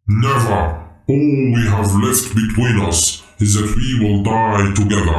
Never. All we have left between us is that we will die together.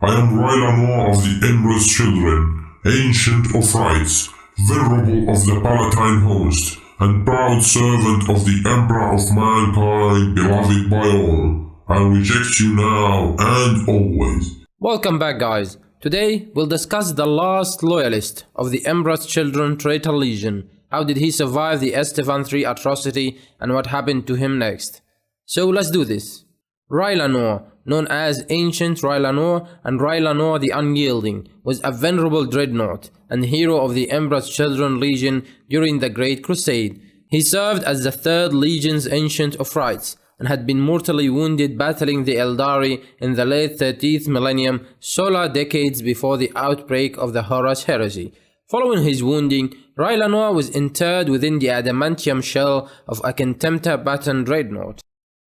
I am Rylanor of the Emperor's Children, ancient of rites, venerable of the Palatine host, and proud servant of the Emperor of mankind, beloved by all. I reject you now and always. Welcome back, guys. Today we'll discuss the last Loyalist of the Emperor's Children Traitor Legion. How did he survive the Isstvan 3 Atrocity and what happened to him next? So let's do this. Rylanor, known as Ancient Rylanor and Rylanor the Unyielding, was a venerable dreadnought and hero of the Emperor's Children Legion during the Great Crusade. He served as the 3rd Legion's Ancient of Rites and had been mortally wounded battling the Eldari in the late 13th millennium, solar decades before the outbreak of the Horus heresy. Following his wounding, Rylanor was interred within the adamantium shell of a Contemptor Baton dreadnought.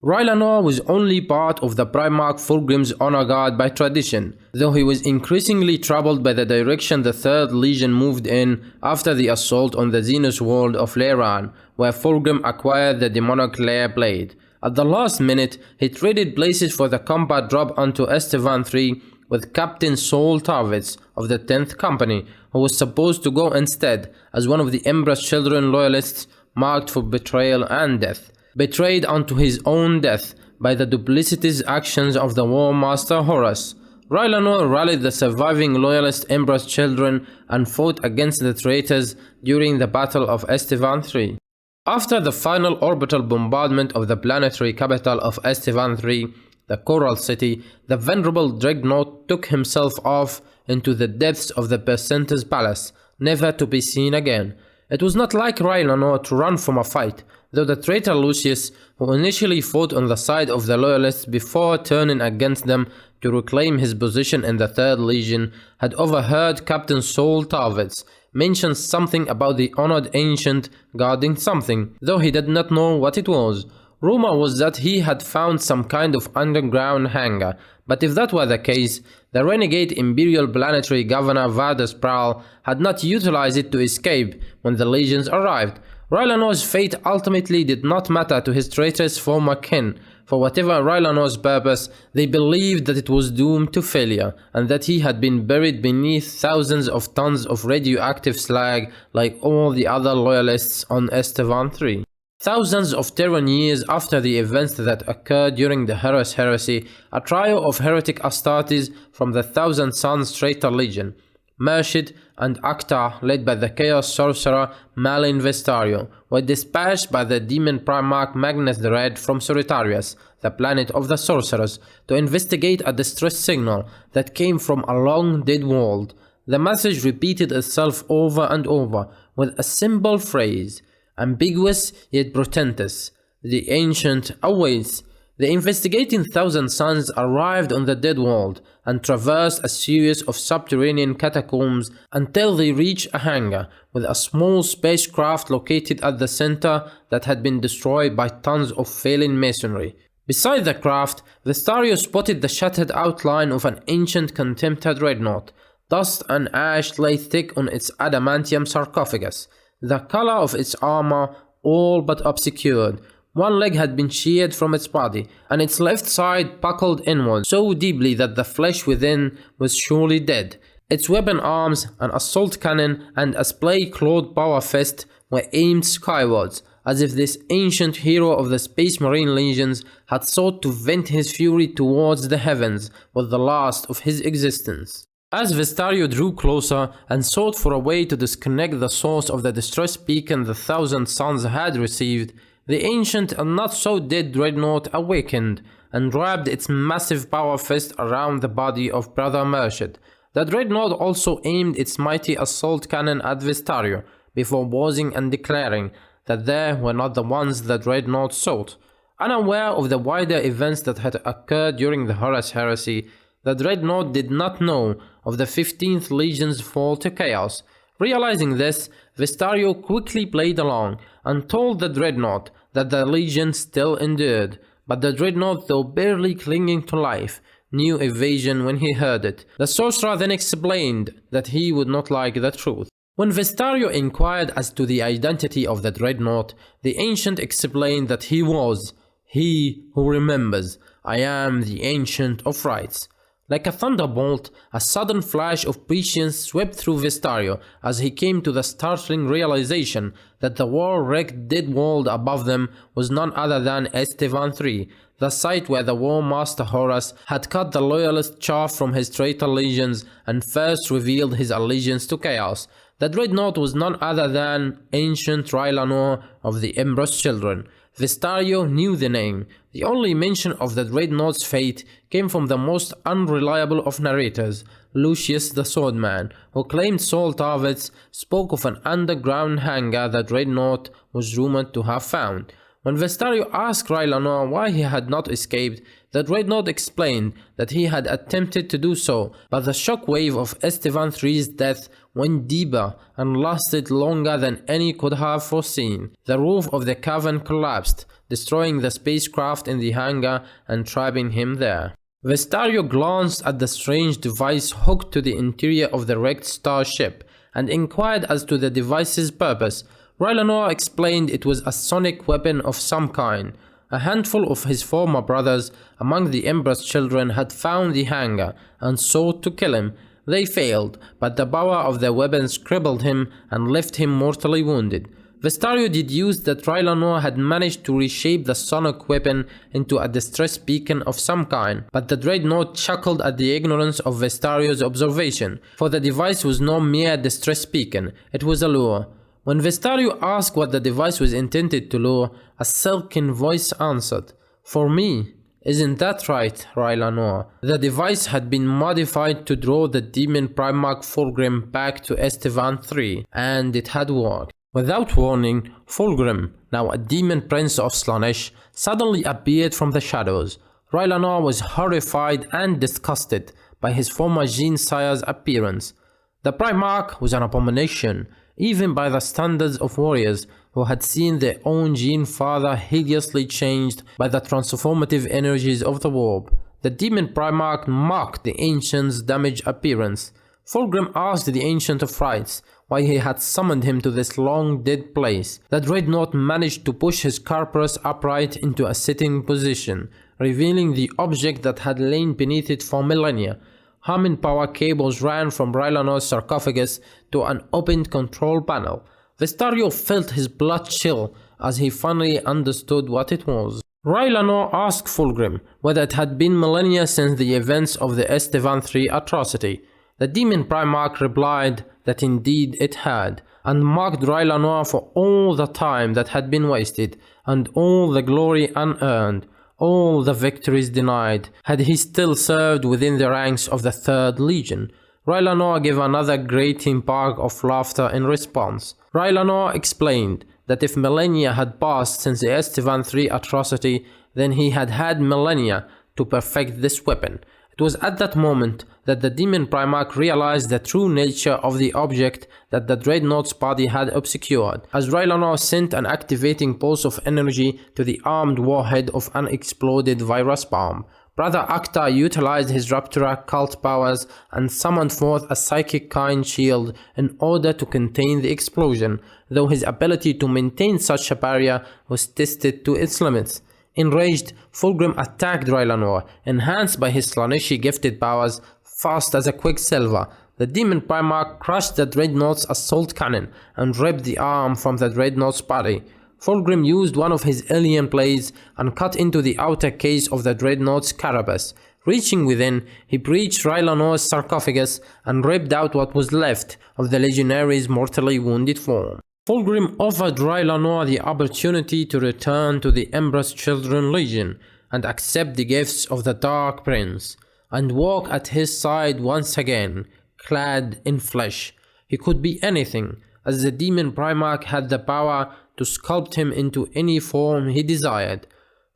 Rylanor was only part of the Primarch Fulgrim's honor guard by tradition, though he was increasingly troubled by the direction the 3rd Legion moved in after the assault on the Xenos world of Leyran, where Fulgrim acquired the demonic Lair blade. At the last minute, he traded places for the combat drop onto Isstvan 3 with Captain Saul Tarvitz of the 10th Company, who was supposed to go instead as one of the Emperor's Children Loyalists marked for betrayal and death. Betrayed unto his own death by the duplicitous actions of the War Master Horus, Rylanor rallied the surviving Loyalist Emperor's Children and fought against the traitors during the Battle of Isstvan 3. After the final orbital bombardment of the planetary capital of Isstvan 3, the Coral City, the venerable dreadnought took himself off into the depths of the Percentor's palace, never to be seen again. It was not like Rylanor to run from a fight, though the traitor Lucius, who initially fought on the side of the Loyalists before turning against them to reclaim his position in the 3rd Legion, had overheard Captain Saul Tarvitz mention something about the honored ancient guarding something, though he did not know what it was. Rumor was that he had found some kind of underground hangar, but if that were the case, the renegade Imperial Planetary Governor Vardus Praal had not utilized it to escape when the legions arrived. Rylanor's fate ultimately did not matter to his traitorous former kin. For whatever Rylanor's purpose, they believed that it was doomed to failure, and that he had been buried beneath thousands of tons of radioactive slag like all the other Loyalists on Isstvan 3. Thousands of Terran years after the events that occurred during the Horus heresy, a trio of heretic Astartes from the Thousand Sons Traitor Legion, Murshid and Akhtar, led by the Chaos Sorcerer Malin Vestario, were dispatched by the Demon Primarch Magnus the Red from Solitarius, the planet of the sorcerers, to investigate a distress signal that came from a long dead world. The message repeated itself over and over with a simple phrase, ambiguous yet portentous: the ancient awaits. The investigating Thousand Sons arrived on the dead world and traversed a series of subterranean catacombs until they reached a hangar with a small spacecraft located at the center that had been destroyed by tons of failing masonry. Beside the craft, Vestario spotted the shattered outline of an ancient Contemptor dreadnought. Dust and ash lay thick on its adamantium sarcophagus, the color of its armor all but obscured. One leg had been sheared from its body, and its left side buckled inward so deeply that the flesh within was surely dead. Its weapon arms, an assault cannon, and a splay-clawed power fist were aimed skywards, as if this ancient hero of the Space Marine Legions had sought to vent his fury towards the heavens with the last of his existence. As Vestario drew closer and sought for a way to disconnect the source of the distress beacon the Thousand Sons had received, the ancient and not so dead dreadnought awakened and wrapped its massive power fist around the body of Brother Murshid. The dreadnought also aimed its mighty assault cannon at Vestario before pausing and declaring that they were not the ones the dreadnought sought. Unaware of the wider events that had occurred during the Horus heresy, the dreadnought did not know of the 15th Legion's fall to chaos. Realizing this, Vestario quickly played along and told the dreadnought that the Legion still endured, but the dreadnought, though barely clinging to life, knew evasion when he heard it. The sorcerer then explained that he would not like the truth. When Vestario inquired as to the identity of the dreadnought, the ancient explained that he was "He who remembers. I am the Ancient of Rites." Like a thunderbolt, a sudden flash of prescience swept through Vestario as he came to the startling realization that the war-wrecked dead world above them was none other than Isstvan III, the site where the War Master Horus had cut the Loyalist chaff from his traitor legions and first revealed his allegiance to Chaos. The dreadnought was none other than ancient Rylanor of the Emperor's Children. Vestario knew the name. The only mention of the dreadnought's fate came from the most unreliable of narrators, Lucius the Swordman, who claimed Saul Tarvitz spoke of an underground hangar the dreadnought was rumored to have found. When Vestario asked Rylanor why he had not escaped, the dreadnought explained that he had attempted to do so, but the shockwave of Isstvan III's death went deeper and lasted longer than any could have foreseen. The roof of the cavern collapsed, destroying the spacecraft in the hangar and trapping him there. Vestario glanced at the strange device hooked to the interior of the wrecked starship and inquired as to the device's purpose. Rylanor explained it was a sonic weapon of some kind. A handful of his former brothers among the Emperor's children had found the hangar and sought to kill him. They failed, but the power of the weapons crippled him and left him mortally wounded. Vestario deduced that Rylanor had managed to reshape the sonic weapon into a distress beacon of some kind, but the dreadnought chuckled at the ignorance of Vestario's observation, for the device was no mere distress beacon, it was a lure. When Vestario asked what the device was intended to lure, a silken voice answered, "For me. Isn't that right, Rylanor?" The device had been modified to draw the demon Primarch Fulgrim back to Isstvan III, and it had worked. Without warning, Fulgrim, now a demon prince of Slaanesh, suddenly appeared from the shadows. Rylanor was horrified and disgusted by his former Genesire's appearance. The Primarch was an abomination, even by the standards of warriors who had seen their own Gene-father hideously changed by the transformative energies of the warp. The demon Primarch mocked the Ancient's damaged appearance. Fulgrim asked the Ancient of Rites why he had summoned him to this long-dead place. The dreadnought managed to push his corpus upright into a sitting position, revealing the object that had lain beneath it for millennia. Humming power cables ran from Rylanor's sarcophagus to an opened control panel. Vestario felt his blood chill as he finally understood what it was. Rylanor asked Fulgrim whether it had been millennia since the events of the Isstvan III atrocity. The demon Primarch replied that indeed it had, and mocked Rylanor for all the time that had been wasted, and all the glory unearned, all the victories denied, had he still served within the ranks of the Third Legion. Rylanor gave another grating bark of laughter in response. Rylanor explained that if millennia had passed since the Isstvan III atrocity, then he had had millennia to perfect this weapon. It was at that moment that the demon Primarch realized the true nature of the object that the dreadnought's body had obscured, as Rylanor sent an activating pulse of energy to the armed warhead of an exploded virus bomb. Brother Acta utilized his Raptura cult powers and summoned forth a psychic kind shield in order to contain the explosion, though his ability to maintain such a barrier was tested to its limits. Enraged, Fulgrim attacked Rylanor, enhanced by his Slaaneshi gifted powers, fast as a quicksilver. The demon Primarch crushed the dreadnought's assault cannon and ripped the arm from the dreadnought's body. Fulgrim used one of his alien blades and cut into the outer case of the dreadnought's carapace. Reaching within, he breached Rylanor's sarcophagus and ripped out what was left of the legionary's mortally wounded form. Fulgrim offered Rylanor the opportunity to return to the Emperor's Children Legion and accept the gifts of the Dark Prince, and walk at his side once again, clad in flesh. He could be anything, as the demon Primarch had the power to sculpt him into any form he desired.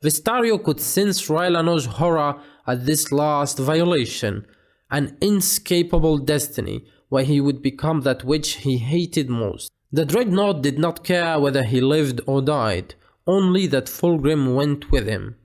Vestario could sense Rylanor's horror at this last violation, an inescapable destiny where he would become that which he hated most. The dreadnought did not care whether he lived or died, only that Fulgrim went with him.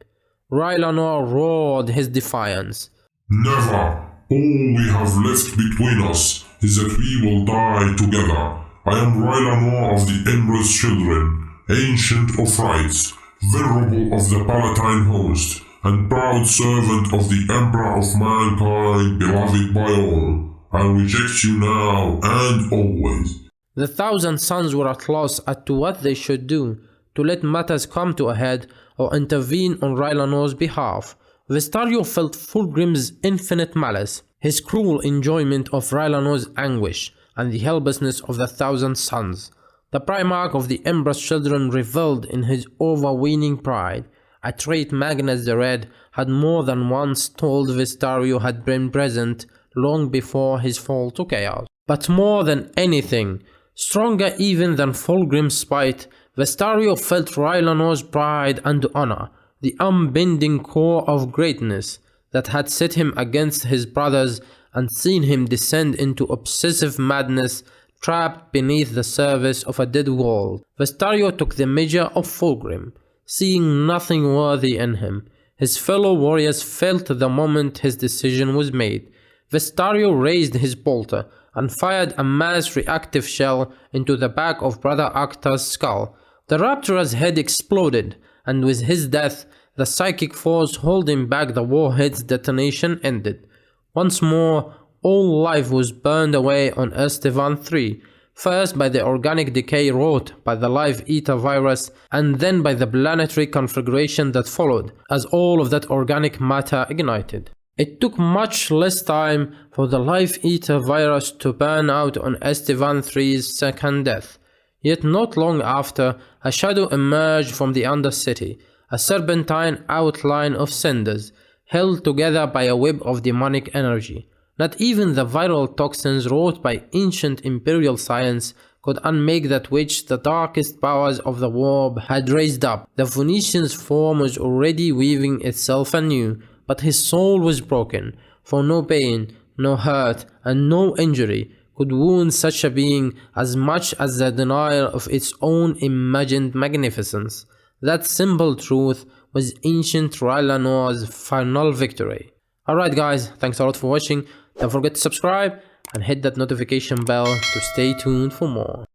Rylanor roared his defiance. "Never! All we have left between us is that we will die together. I am Rylanor of the Emperor's Children, ancient of rites, venerable of the Palatine host, and proud servant of the Emperor of mankind, beloved by all. I reject you now and always. The 1,000 Sons were at loss as to what they should do to let matters come to a head or intervene on Rylanor's behalf. Vestario felt Fulgrim's infinite malice, his cruel enjoyment of Rylanor's anguish, and the helplessness of the 1,000 Sons. The Primarch of the Emperor's Children revelled in his overweening pride, a trait Magnus the Red had more than once told Vestario had been present long before his fall to chaos. But more than anything, stronger even than Fulgrim's spite, Vestario felt Rylanor's pride and honor, the unbending core of greatness that had set him against his brothers and seen him descend into obsessive madness, trapped beneath the surface of a dead world. Vestario took the measure of Fulgrim, seeing nothing worthy in him. His fellow warriors felt the moment his decision was made. Vestario raised his bolter and fired a mass reactive shell into the back of Brother Acta's skull. The Raptor's head exploded, and with his death, the psychic force holding back the warhead's detonation ended. Once more, all life was burned away on Isstvan 3, first by the organic decay wrought by the Life Eater virus, and then by the planetary conflagration that followed, as all of that organic matter ignited. It took much less time for the Life Eater virus to burn out on Isstvan 3's second death. Yet not long after, a shadow emerged from the Undercity, a serpentine outline of cinders, held together by a web of demonic energy. Not even the viral toxins wrought by ancient imperial science could unmake that which the darkest powers of the warp had raised up. The Phoenician's form was already weaving itself anew, but his soul was broken, for no pain, no hurt, and no injury could wound such a being as much as the denial of its own imagined magnificence. That simple truth was ancient Rylanor's final victory. Alright guys, thanks a lot for watching. Don't forget to subscribe and hit that notification bell to stay tuned for more.